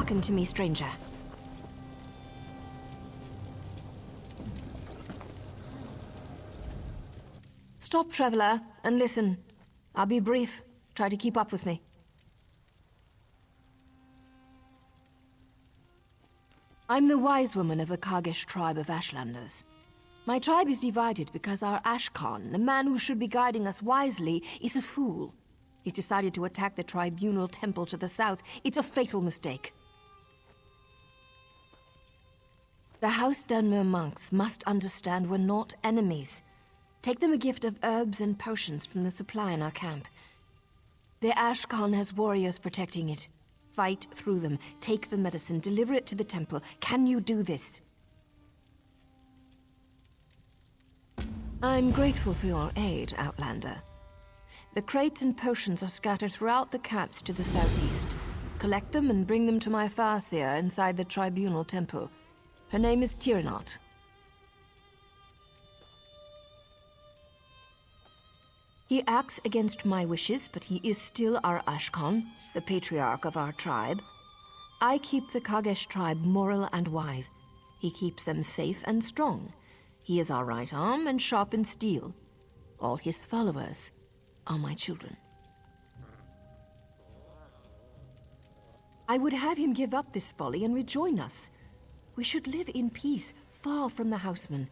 Hearken to me, stranger. Stop, traveler, and listen. I'll be brief. Try to keep up with me. I'm the wise woman of the Kagesh tribe of Ashlanders. My tribe is divided because our Ashkan, the man who should be guiding us wisely, is a fool. He's decided to attack the tribunal temple to the south. It's a fatal mistake. The House Dunmer monks must understand we're not enemies. Take them a gift of herbs and potions from the supply in our camp. The Ashkan has warriors protecting it. Fight through them, take the medicine, deliver it to the temple. Can you do this? I'm grateful for your aid, Outlander. The crates and potions are scattered throughout the camps to the southeast. Collect them and bring them to my Farseer inside the Tribunal Temple. Her name is Tyrannot. He acts against my wishes, but he is still our Ashkan, the patriarch of our tribe. I keep the Kagesh tribe moral and wise. He keeps them safe and strong. He is our right arm and sharp in steel. All his followers are my children. I would have him give up this folly and rejoin us. We should live in peace, far from the houseman.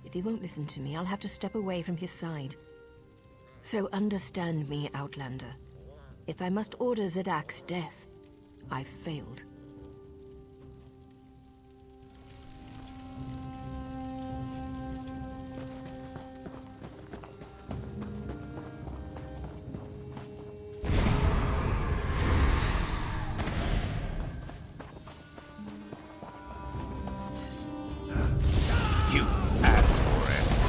If he won't listen to me, I'll have to step away from his side. So understand me, Outlander. If I must order Zedak's death, I've failed. You asked for it.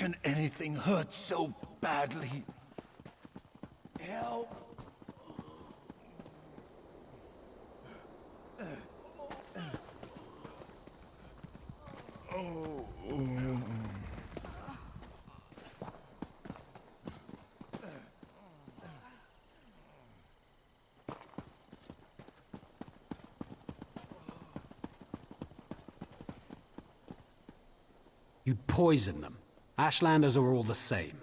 can anything hurt so badly? Help! You'd poison them. Ashlanders are all the same.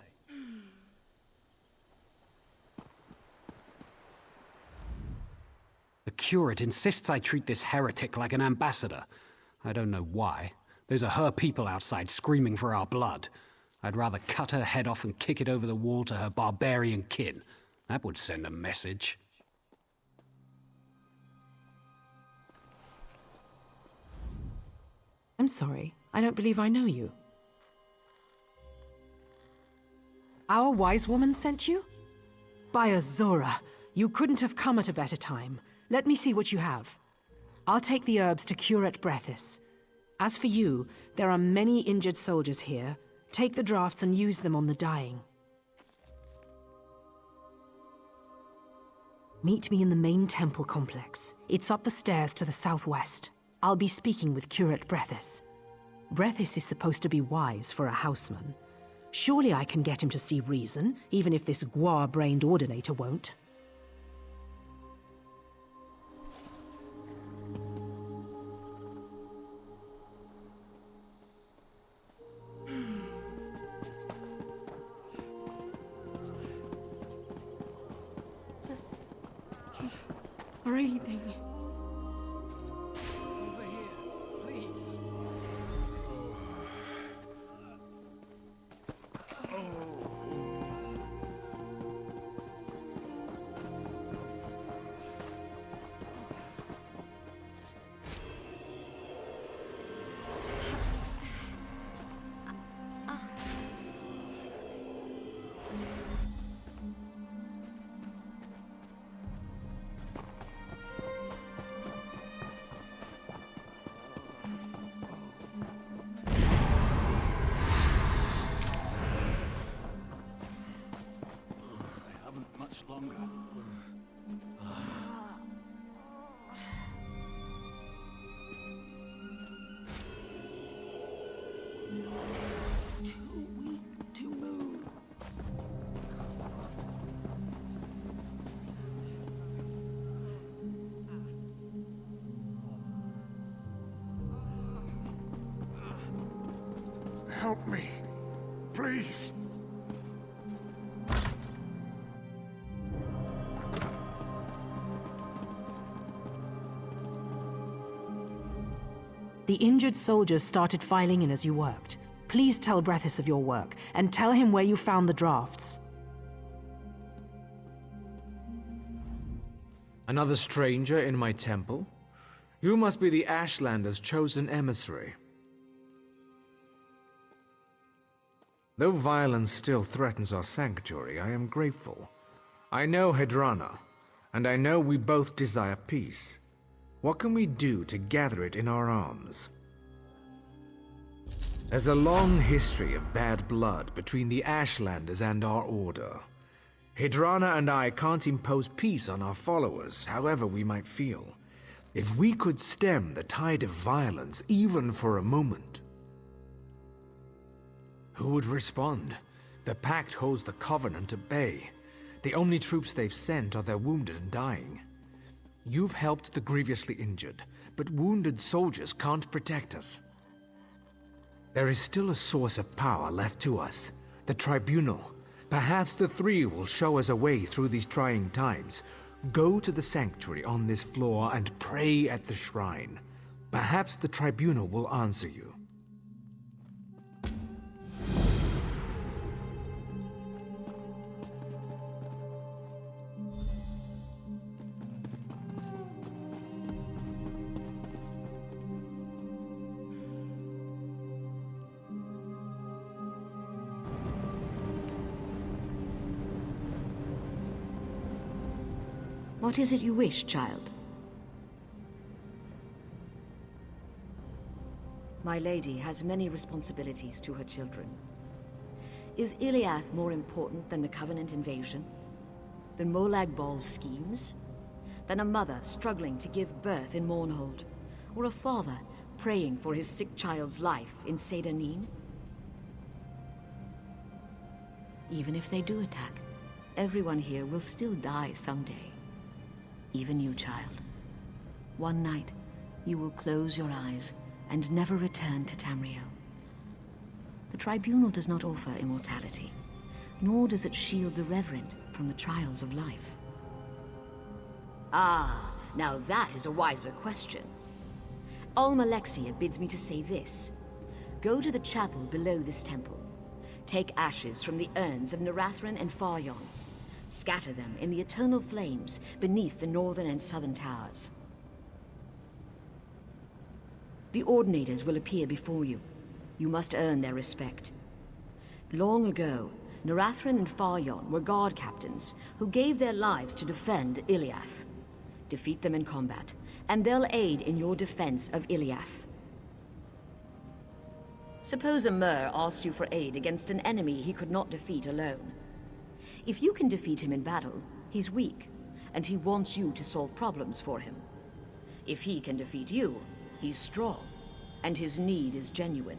The curate insists I treat this heretic like an ambassador. I don't know why. Those are her people outside screaming for our blood. I'd rather cut her head off and kick it over the wall to her barbarian kin. That would send a message. I'm sorry. I don't believe I know you. Our wise woman sent you? By Azora, you couldn't have come at a better time. Let me see what you have. I'll take the herbs to Curate Brethis. As for you, there are many injured soldiers here. Take the drafts and use them on the dying. Meet me in the main temple complex. It's up the stairs to the southwest. I'll be speaking with Curate Brethis. Brethis is supposed to be wise for a houseman. Surely I can get him to see reason, even if this guar-brained ordinator won't. Just keep breathing. Over here, please. Longer. 'Too weak to move. Help me, please. The injured soldiers started filing in as you worked. Please tell Brethis of your work, and tell him where you found the drafts. Another stranger in my temple? You must be the Ashlander's chosen emissary. Though violence still threatens our sanctuary, I am grateful. I know Hedrana, and I know we both desire peace. What can we do to gather it in our arms? There's a long history of bad blood between the Ashlanders and our order. Hedrana and I can't impose peace on our followers, however we might feel. If we could stem the tide of violence even for a moment. Who would respond? The Pact holds the Covenant at bay. The only troops they've sent are their wounded and dying. You've helped the grievously injured, but wounded soldiers can't protect us. There is still a source of power left to us, the Tribunal. Perhaps the three will show us a way through these trying times. Go to the sanctuary on this floor and pray at the shrine. Perhaps the Tribunal will answer you. What is it you wish, child? My lady has many responsibilities to her children. Is Iliath more important than the Covenant invasion? Than Molag Bal's schemes? Than a mother struggling to give birth in Mournhold? Or a father praying for his sick child's life in Sedanin? Even if they do attack, everyone here will still die someday. Even you, child. One night, you will close your eyes and never return to Tamriel. The Tribunal does not offer immortality, nor does it shield the reverent from the trials of life. Ah, now that is a wiser question. Almalexia bids me to say this. Go to the chapel below this temple. Take ashes from the urns of Narathran and Faryon. Scatter them in the eternal flames beneath the northern and southern towers. The Ordinators will appear before you. You must earn their respect. Long ago, Narathran and Faryon were guard captains who gave their lives to defend Iliath. Defeat them in combat, and they'll aid in your defense of Iliath. Suppose a Mer asked you for aid against an enemy he could not defeat alone. If you can defeat him in battle, he's weak, and he wants you to solve problems for him. If he can defeat you, he's strong, and his need is genuine.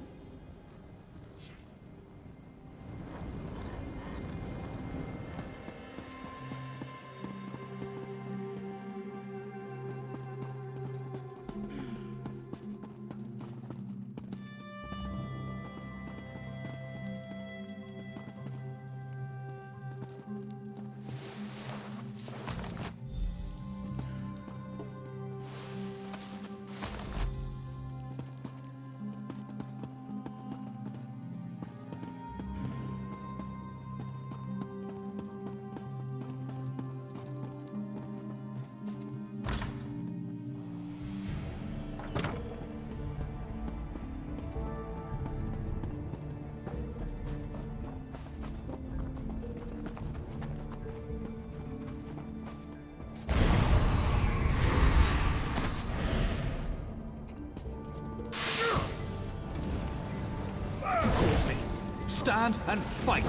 Stand and fight!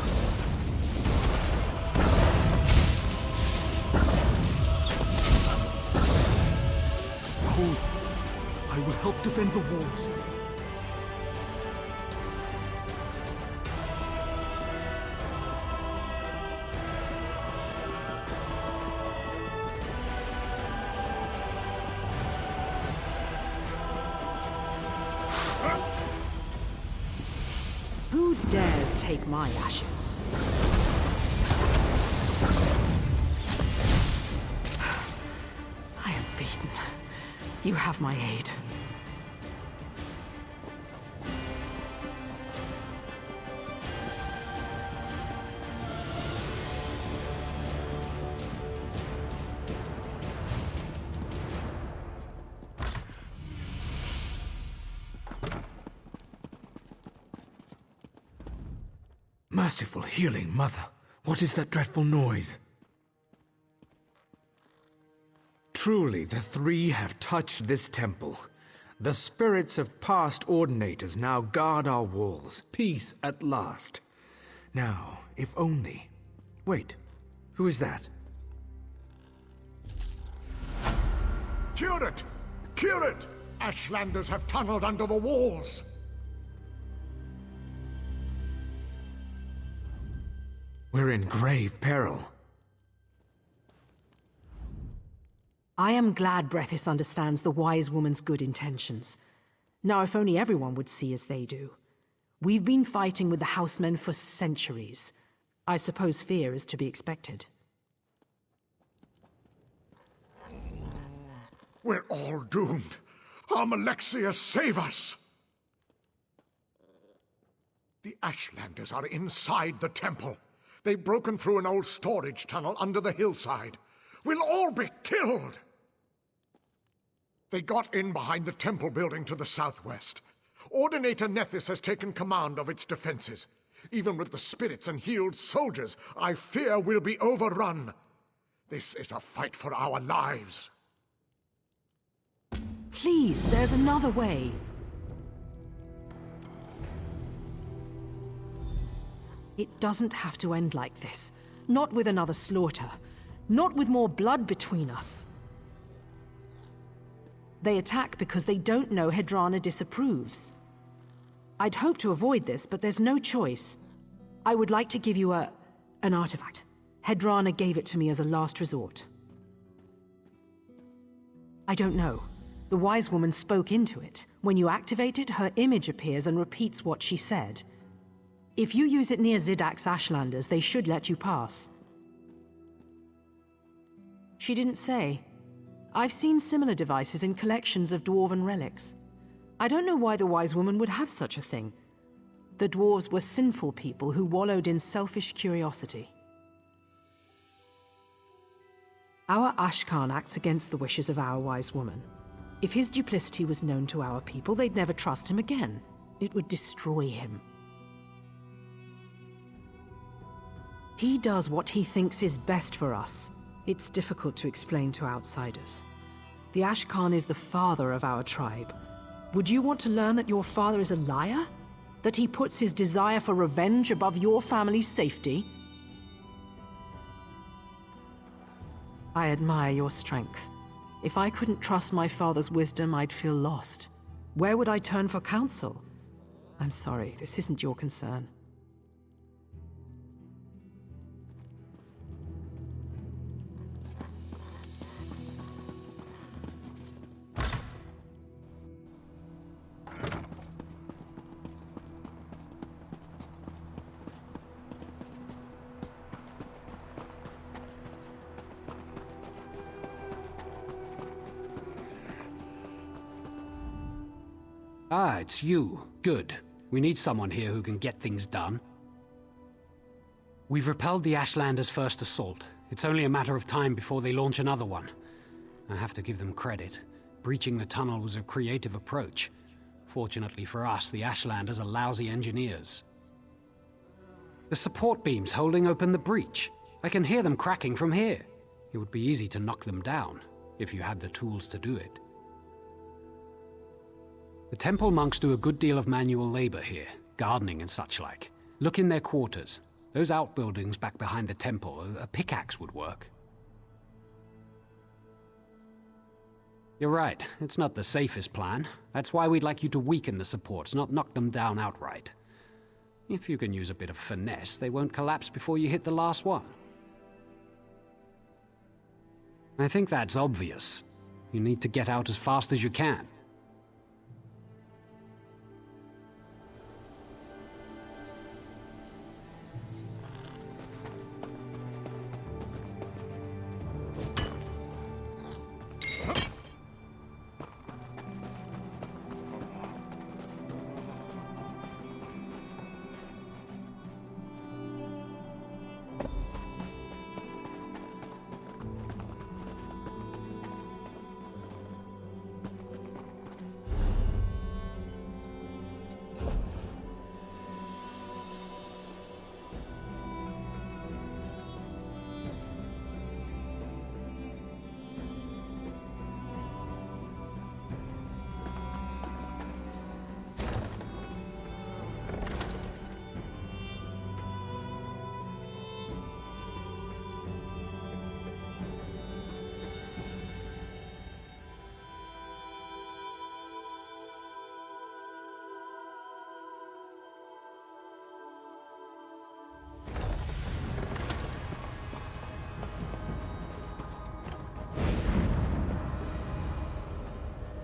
Behold, I will help defend the walls. Who dares take my ashes? I am beaten. You have my aid. Merciful healing mother, what is that dreadful noise? Truly, the three have touched this temple. The spirits of past Ordinators now guard our walls. Peace at last. Now, if only... Wait, who is that? Curate! Curate! Ashlanders have tunneled under the walls! We're in grave peril. I am glad Brethys understands the wise woman's good intentions. Now, if only everyone would see as they do. We've been fighting with the Housemen for centuries. I suppose fear is to be expected. We're all doomed. Almalexia, save us! The Ashlanders are inside the temple. They've broken through an old storage tunnel under the hillside. We'll all be killed! They got in behind the temple building to the southwest. Ordinator Nethys has taken command of its defenses. Even with the spirits and healed soldiers, I fear we'll be overrun. This is a fight for our lives. Please, there's another way. It doesn't have to end like this. Not with another slaughter. Not with more blood between us. They attack because they don't know Hedrana disapproves. I'd hoped to avoid this, but there's no choice. I would like to give you an artifact. Hedrana gave it to me as a last resort. I don't know. The wise woman spoke into it. When you activate it, her image appears and repeats what she said. If you use it near Zidak's Ashlanders, they should let you pass. She didn't say. I've seen similar devices in collections of dwarven relics. I don't know why the wise woman would have such a thing. The dwarves were sinful people who wallowed in selfish curiosity. Our Ashkan acts against the wishes of our wise woman. If his duplicity was known to our people, they'd never trust him again. It would destroy him. He does what he thinks is best for us. It's difficult to explain to outsiders. The Ashkan is the father of our tribe. Would you want to learn that your father is a liar? That he puts his desire for revenge above your family's safety? I admire your strength. If I couldn't trust my father's wisdom, I'd feel lost. Where would I turn for counsel? I'm sorry, this isn't your concern. Ah, it's you. Good. We need someone here who can get things done. We've repelled the Ashlanders' first assault. It's only a matter of time before they launch another one. I have to give them credit. Breaching the tunnel was a creative approach. Fortunately for us, the Ashlanders are lousy engineers. The support beam's holding open the breach. I can hear them cracking from here. It would be easy to knock them down, if you had the tools to do it. The temple monks do a good deal of manual labor here, gardening and such like. Look in their quarters. Those outbuildings back behind the temple, a pickaxe would work. You're right, it's not the safest plan. That's why we'd like you to weaken the supports, not knock them down outright. If you can use a bit of finesse, they won't collapse before you hit the last one. I think that's obvious. You need to get out as fast as you can.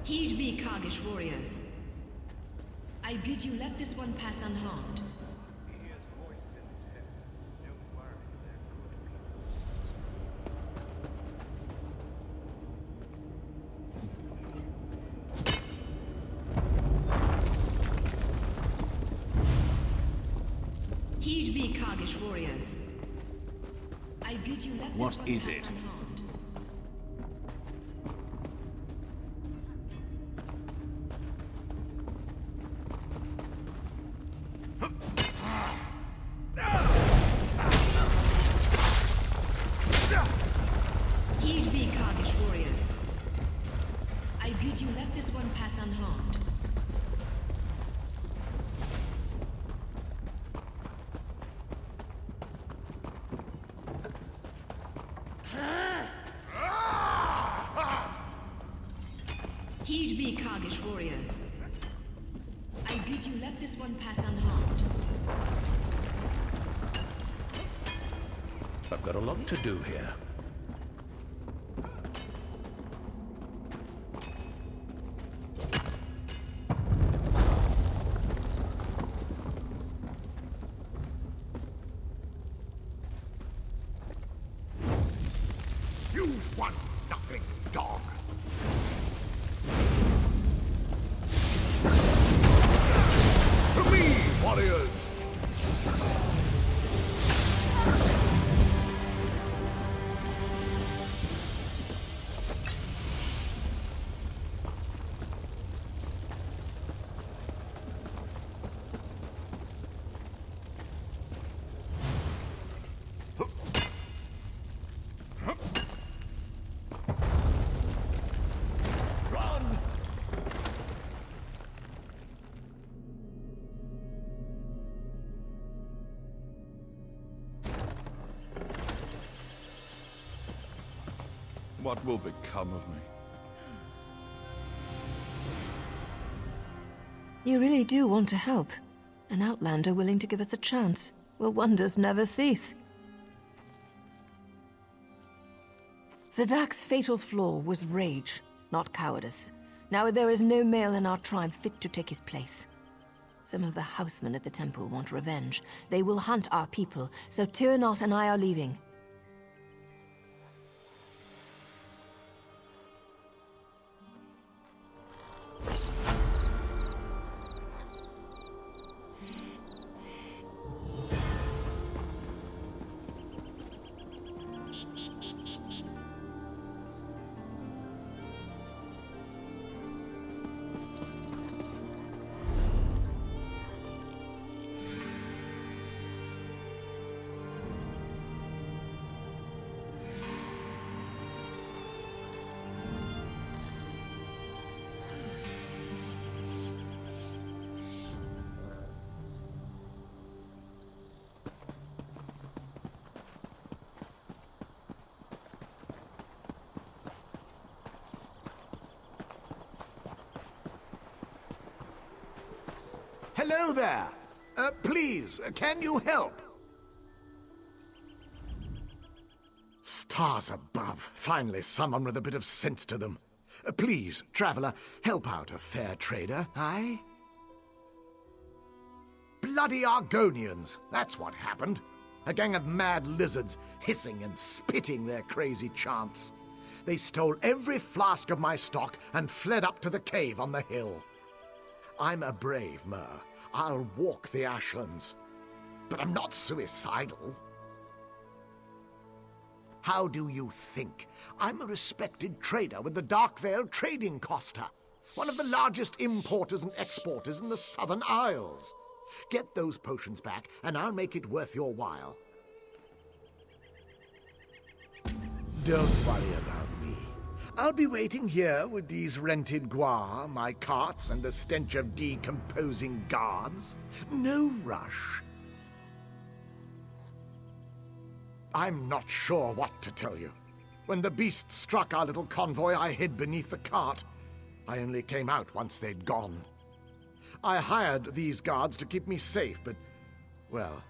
Heed me, Kargish warriors. I bid you let this one pass unharmed. Heed me, Kargish warriors. I bid you let this one pass unharmed. What is it? Heed me, Kargish warriors. I bid you let this one pass unharmed. Heed me, Kargish warriors. I bid you let this one pass unharmed. I've got a lot to do here. You want nothing, dog. To me, warriors! What will become of me? You really do want to help. An outlander willing to give us a chance. Will wonders never cease? Zadak's fatal flaw was rage, not cowardice. Now there is no male in our tribe fit to take his place. Some of the housemen at the temple want revenge. They will hunt our people, so Tyrannot and I are leaving. Hello there! Please, can you help? Stars above. Finally, someone with a bit of sense to them. Please, traveler, help out a fair trader, aye? Bloody Argonians, that's what happened. A gang of mad lizards, hissing and spitting their crazy chants. They stole every flask of my stock and fled up to the cave on the hill. I'm a brave Mer. I'll walk the ashlands. But I'm not suicidal. How do you think? I'm a respected trader with the Darkvale Trading Costa, one of the largest importers and exporters in the Southern Isles. Get those potions back, and I'll make it worth your while. Don't worry about me. I'll be waiting here with these rented guar, my carts, and the stench of decomposing guards. No rush. I'm not sure what to tell you. When the beast struck our little convoy, I hid beneath the cart. I only came out once they'd gone. I hired these guards to keep me safe, but, well,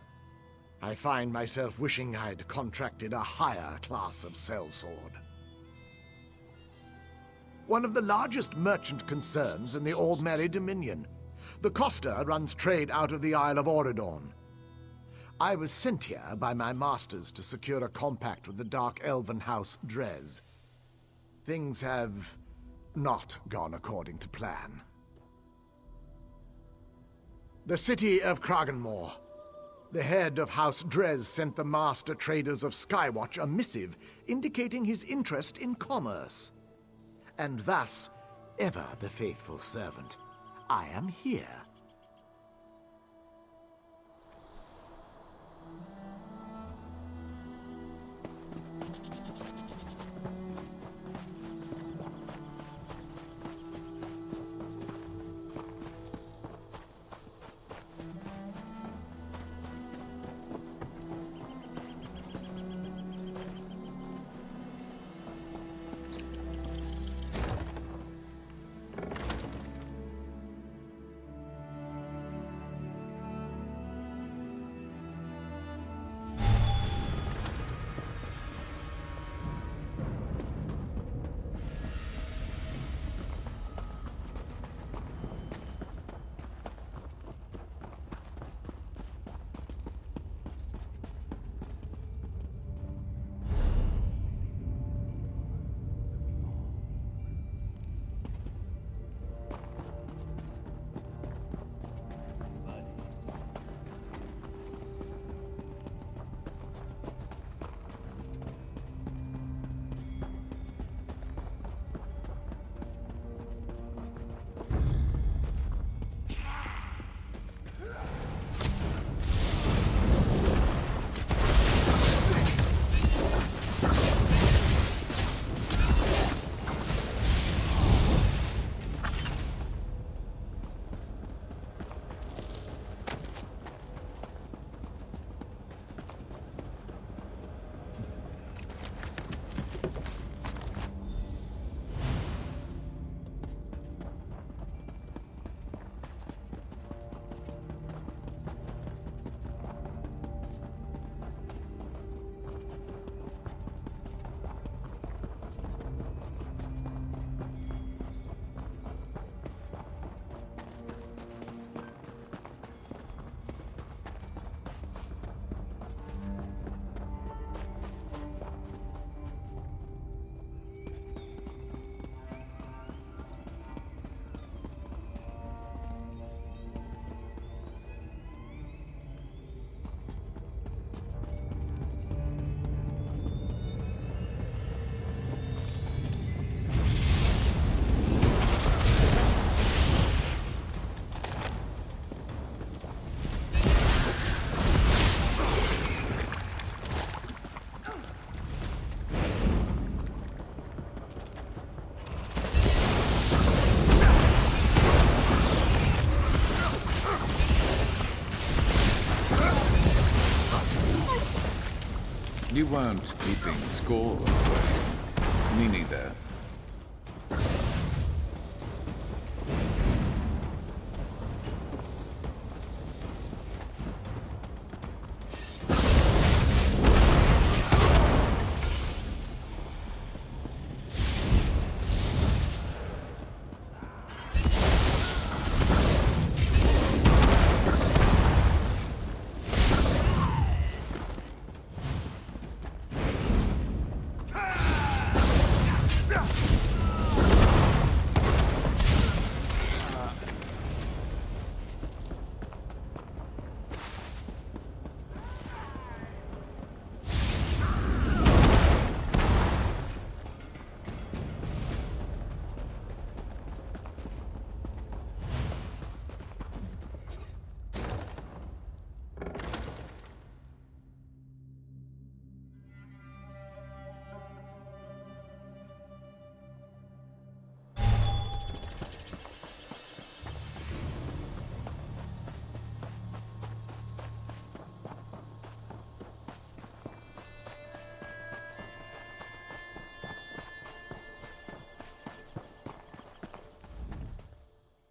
I find myself wishing I'd contracted a higher class of sellsword. One of the largest merchant concerns in the Aldmeri Dominion. The Costa runs trade out of the Isle of Auridorn. I was sent here by my masters to secure a compact with the Dark Elven House Drez. Things have not gone according to plan. The city of Kraganmore. The head of House Drez sent the master traders of Skywatch a missive indicating his interest in commerce. And thus, ever the faithful servant, I am here. You weren't keeping score, were you? Me neither.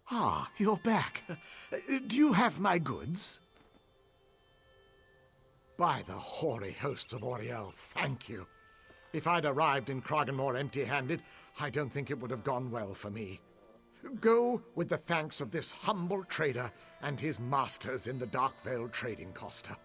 Ah, you're back. Do you have my goods? By the hoary hosts of Oriel, thank you. If I'd arrived in Kraganmore empty-handed, I don't think it would have gone well for me. Go with the thanks of this humble trader and his masters in the Darkvale Trading Costa.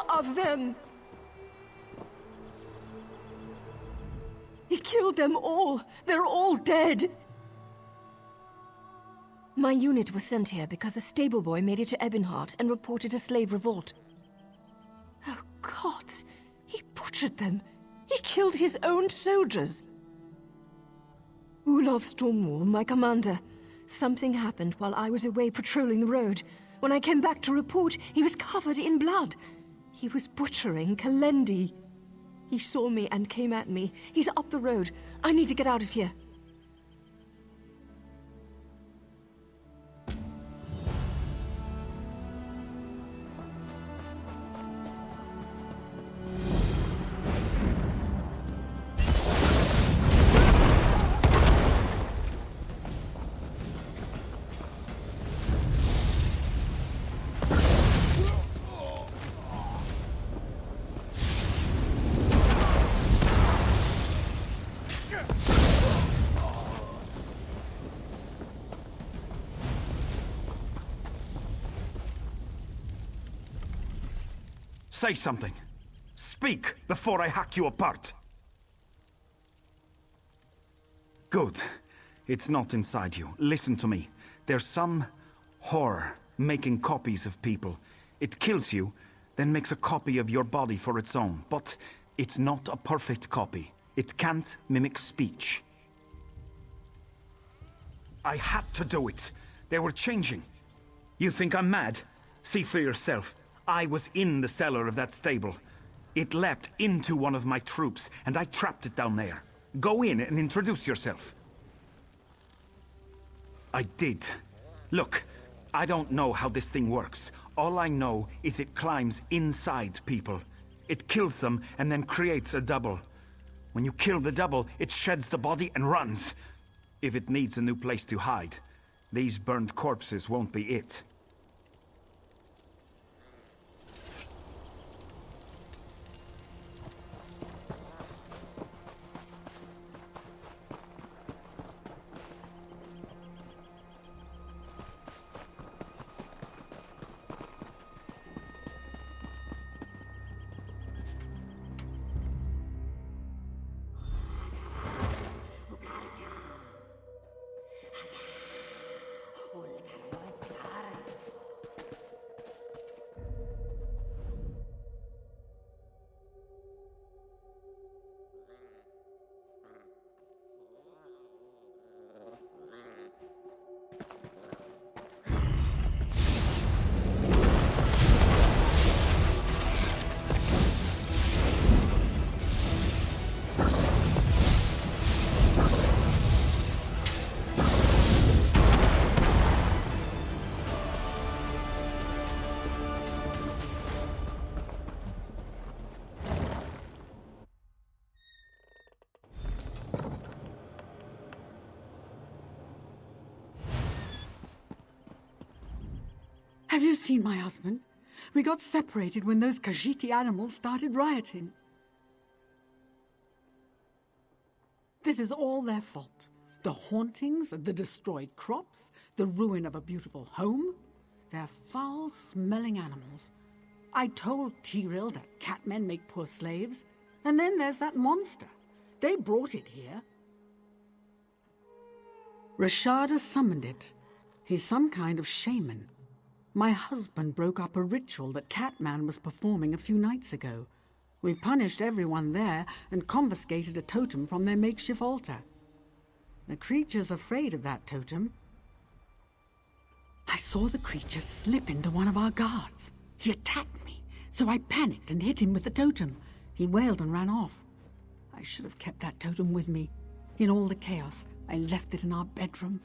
Of them! He killed them all! They're all dead! My unit was sent here because a stable boy made it to Ebonheart and reported a slave revolt. Oh, gods! He butchered them! He killed his own soldiers! Olaf Stormwall, my commander. Something happened while I was away patrolling the road. When I came back to report, he was covered in blood. He was butchering Kalendi. He saw me and came at me. He's up the road. I need to get out of here. Say something. Speak before I hack you apart. Good. It's not inside you. Listen to me. There's some horror making copies of people. It kills you, then makes a copy of your body for its own. But it's not a perfect copy. It can't mimic speech. I had to do it. They were changing. You think I'm mad? See for yourself. I was in the cellar of that stable. It leapt into one of my troops, and I trapped it down there. Go in and introduce yourself. I did. Look, I don't know how this thing works. All I know is it climbs inside people. It kills them and then creates a double. When you kill the double, it sheds the body and runs. If it needs a new place to hide, these burned corpses won't be it. Have you seen my husband? We got separated when those Khajiiti animals started rioting. This is all their fault. The hauntings, the destroyed crops, the ruin of a beautiful home. They're foul-smelling animals. I told Tamriel that catmen make poor slaves. And then there's that monster. They brought it here. Rashada summoned it. He's some kind of shaman. My husband broke up a ritual that Catman was performing a few nights ago. We punished everyone there and confiscated a totem from their makeshift altar. The creature's afraid of that totem. I saw the creature slip into one of our guards. He attacked me, so I panicked and hit him with the totem. He wailed and ran off. I should have kept that totem with me. In all the chaos, I left it in our bedroom.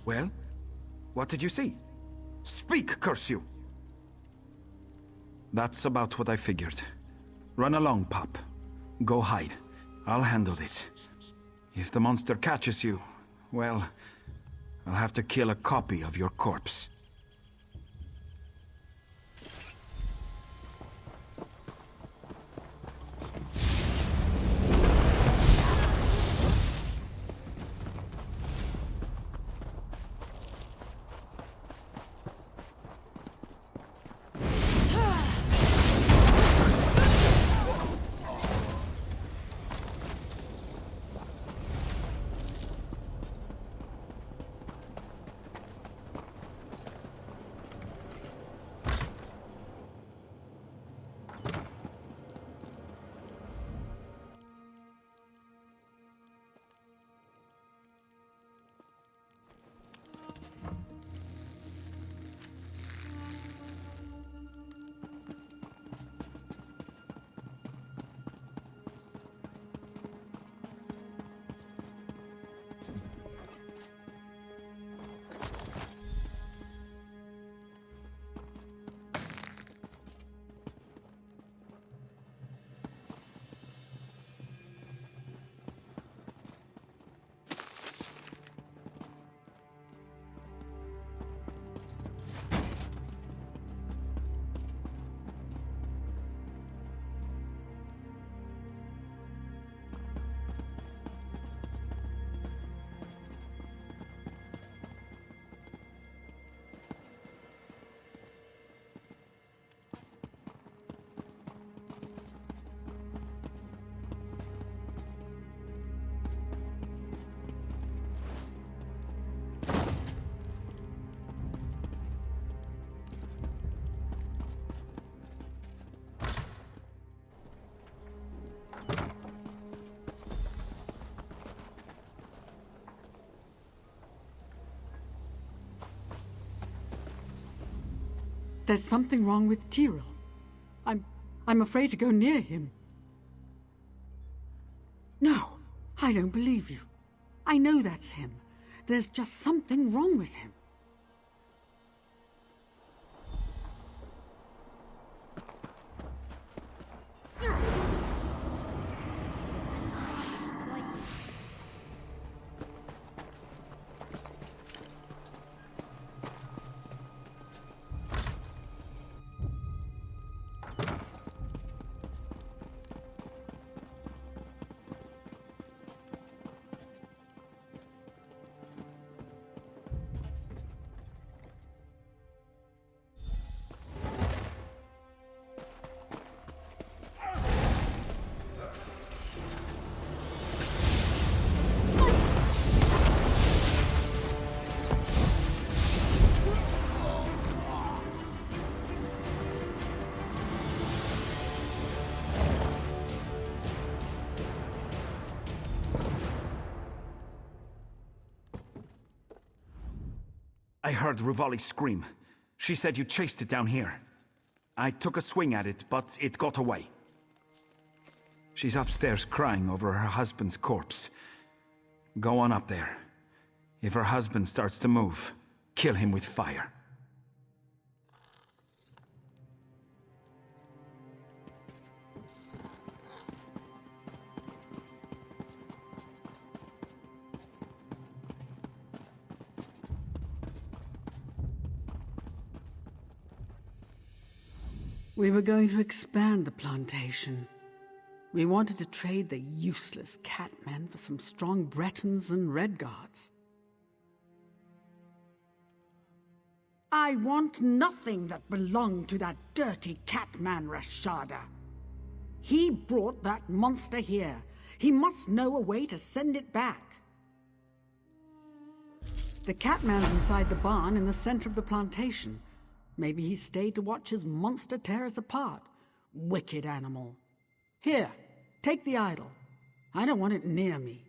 Well, what did you see? Speak, curse you! That's about what I figured. Run along, Pop. Go hide. I'll handle this. If the monster catches you, well, I'll have to kill a copy of your corpse. There's something wrong with Tamriel. I'm afraid to go near him. No, I don't believe you. I know that's him. There's just something wrong with him. I heard Rivali scream. She said you chased it down here. I took a swing at it, but it got away. She's upstairs crying over her husband's corpse. Go on up there. If her husband starts to move, kill him with fire. We were going to expand the plantation. We wanted to trade the useless catmen for some strong Bretons and Redguards. I want nothing that belonged to that dirty catman Rashada. He brought that monster here. He must know a way to send it back. The catman's inside the barn in the center of the plantation. Maybe he stayed to watch his monster tear us apart. Wicked animal. Here, take the idol. I don't want it near me.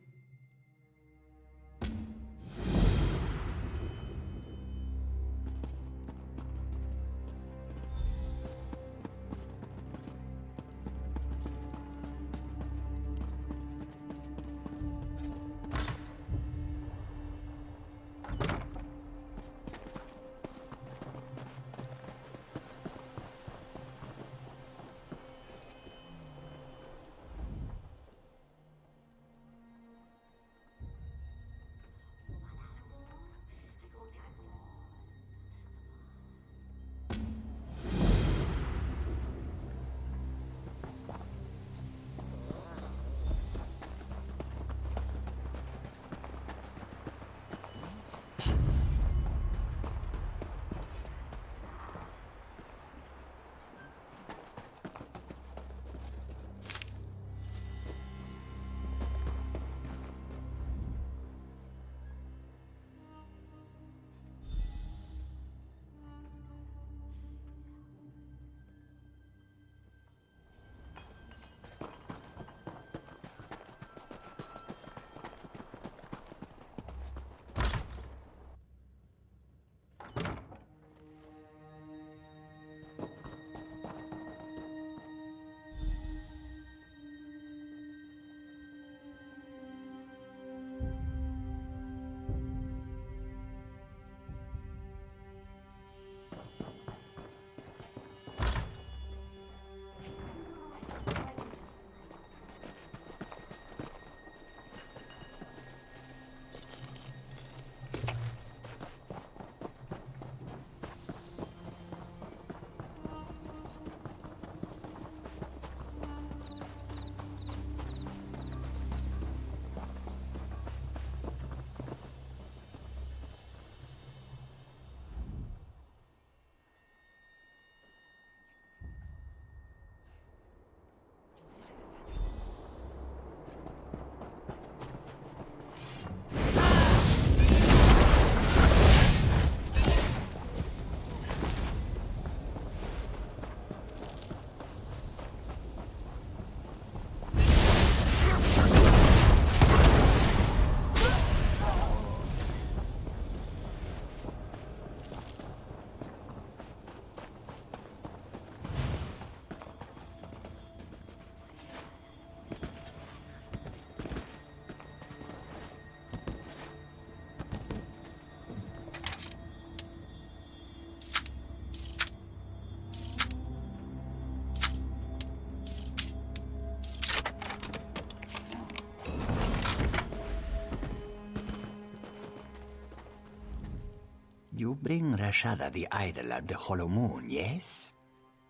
You bring Rashada the idol of the hollow moon, yes?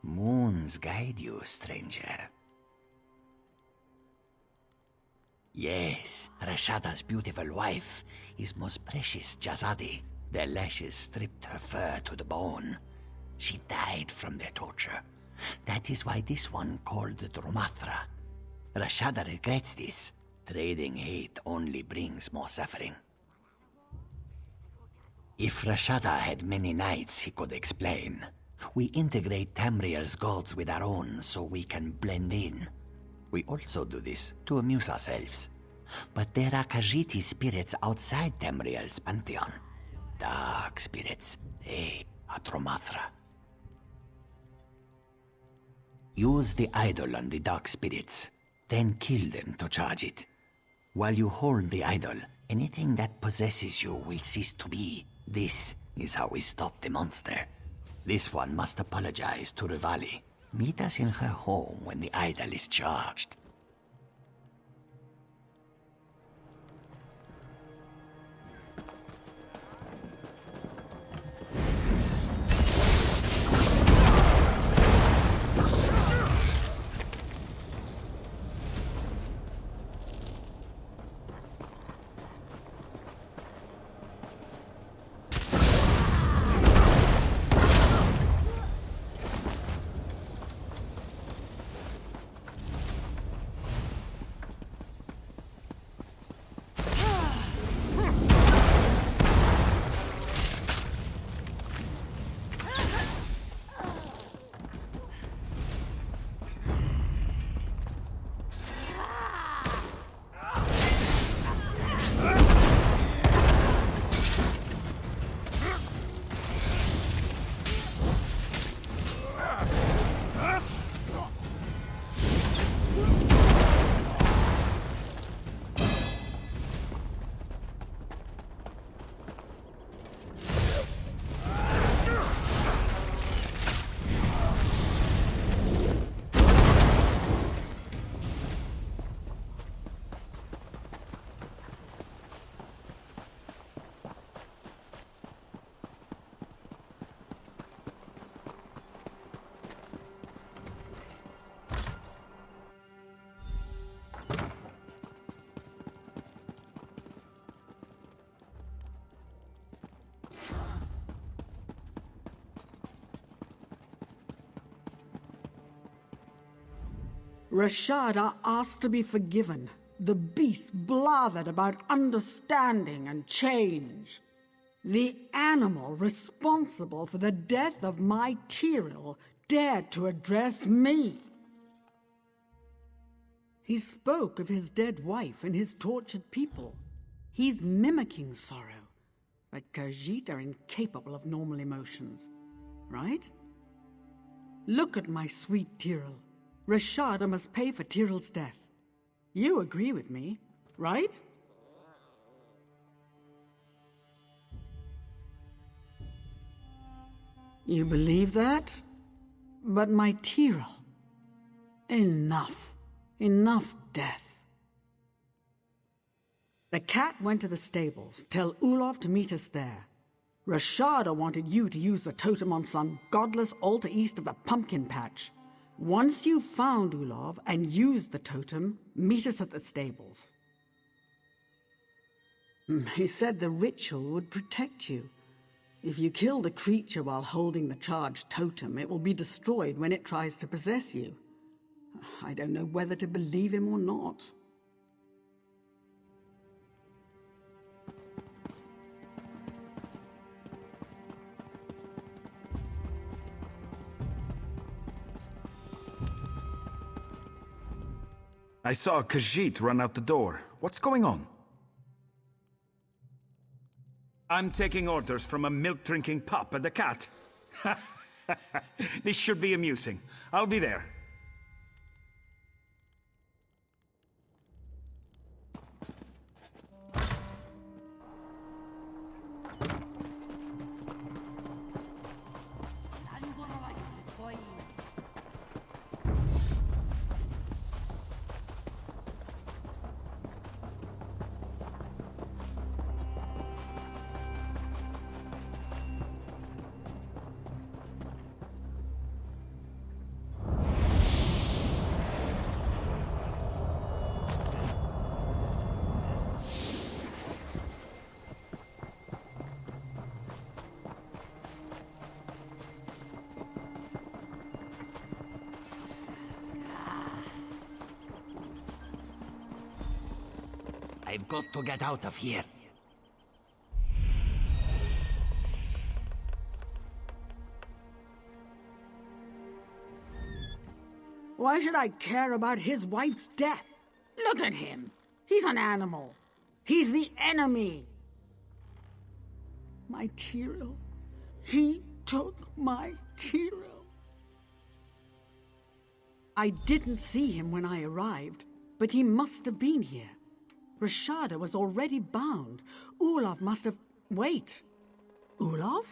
Moons guide you, stranger. Yes, Rashada's beautiful wife, his most precious Jazadi. Their lashes stripped her fur to the bone. She died from their torture. That is why this one called the Dromathra. Rashada regrets this. Trading hate only brings more suffering. If Rashada had many nights, he could explain. We integrate Tamriel's gods with our own so we can blend in. We also do this to amuse ourselves. But there are Khajiit spirits outside Tamriel's pantheon. Dark spirits. They are Dromathra. Use the idol on the dark spirits, then kill them to charge it. While you hold the idol, anything that possesses you will cease to be. This is how we stop the monster. This one must apologize to Rivali. Meet us in her home when the idol is charged. Rashada asked to be forgiven. The beast blathered about understanding and change. The animal responsible for the death of my Tyrell dared to address me. He spoke of his dead wife and his tortured people. He's mimicking sorrow. But Khajiit are incapable of normal emotions, right? Look at my sweet Tyrell. Rashada must pay for Tyrell's death. You agree with me, right? You believe that? But my Tyrell... Enough. Enough death. The cat went to the stables. Tell Olaf to meet us there. Rashada wanted you to use the totem on some godless altar east of the pumpkin patch. Once you've found Olaf and used the totem, meet us at the stables. He said the ritual would protect you. If you kill the creature while holding the charged totem, it will be destroyed when it tries to possess you. I don't know whether to believe him or not. I saw Khajiit run out the door. What's going on? I'm taking orders from a milk-drinking pup and a cat. This should be amusing. I'll be there. I've got to get out of here. Why should I care about his wife's death? Look at him. He's an animal. He's the enemy. My Tyrell. He took my Tyrell. I didn't see him when I arrived, but he must have been here. Rashada was already bound. Olaf must have... Wait. Olaf?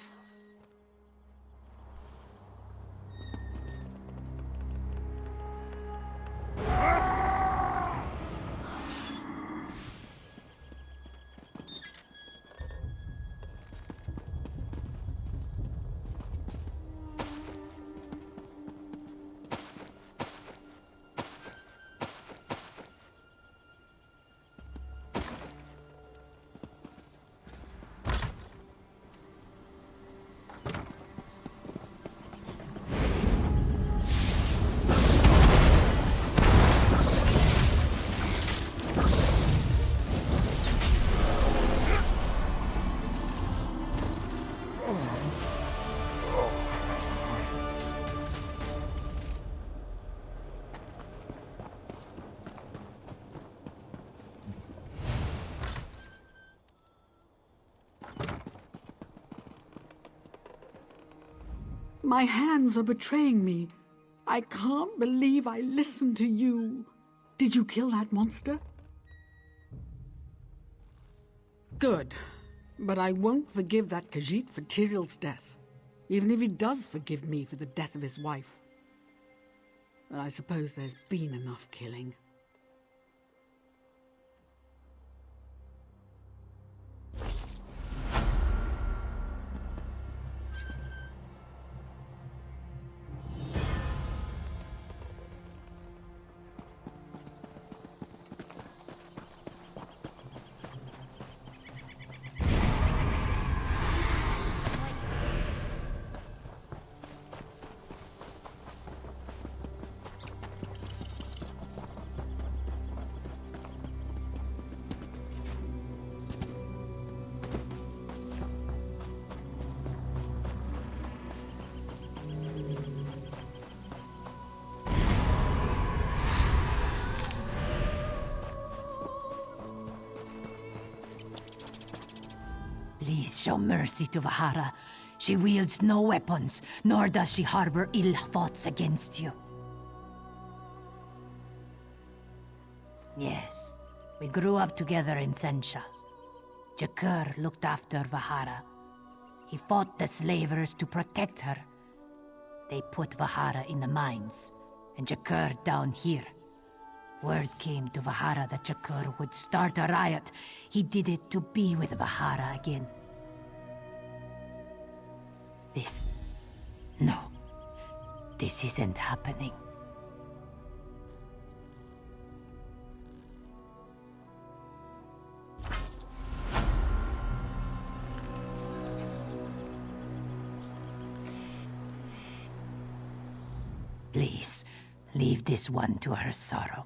My hands are betraying me. I can't believe I listened to you. Did you kill that monster? Good. But I won't forgive that Khajiit for Tyrell's death. Even if he does forgive me for the death of his wife. But I suppose there's been enough killing. Please show mercy to Vahara. She wields no weapons, nor does she harbor ill thoughts against you. Yes, we grew up together in Sensha. Jakur looked after Vahara. He fought the slavers to protect her. They put Vahara in the mines, and Jakur down here. Word came to Vahara that Jakur would start a riot. He did it to be with Vahara again. No. This isn't happening. Please, leave this one to her sorrow.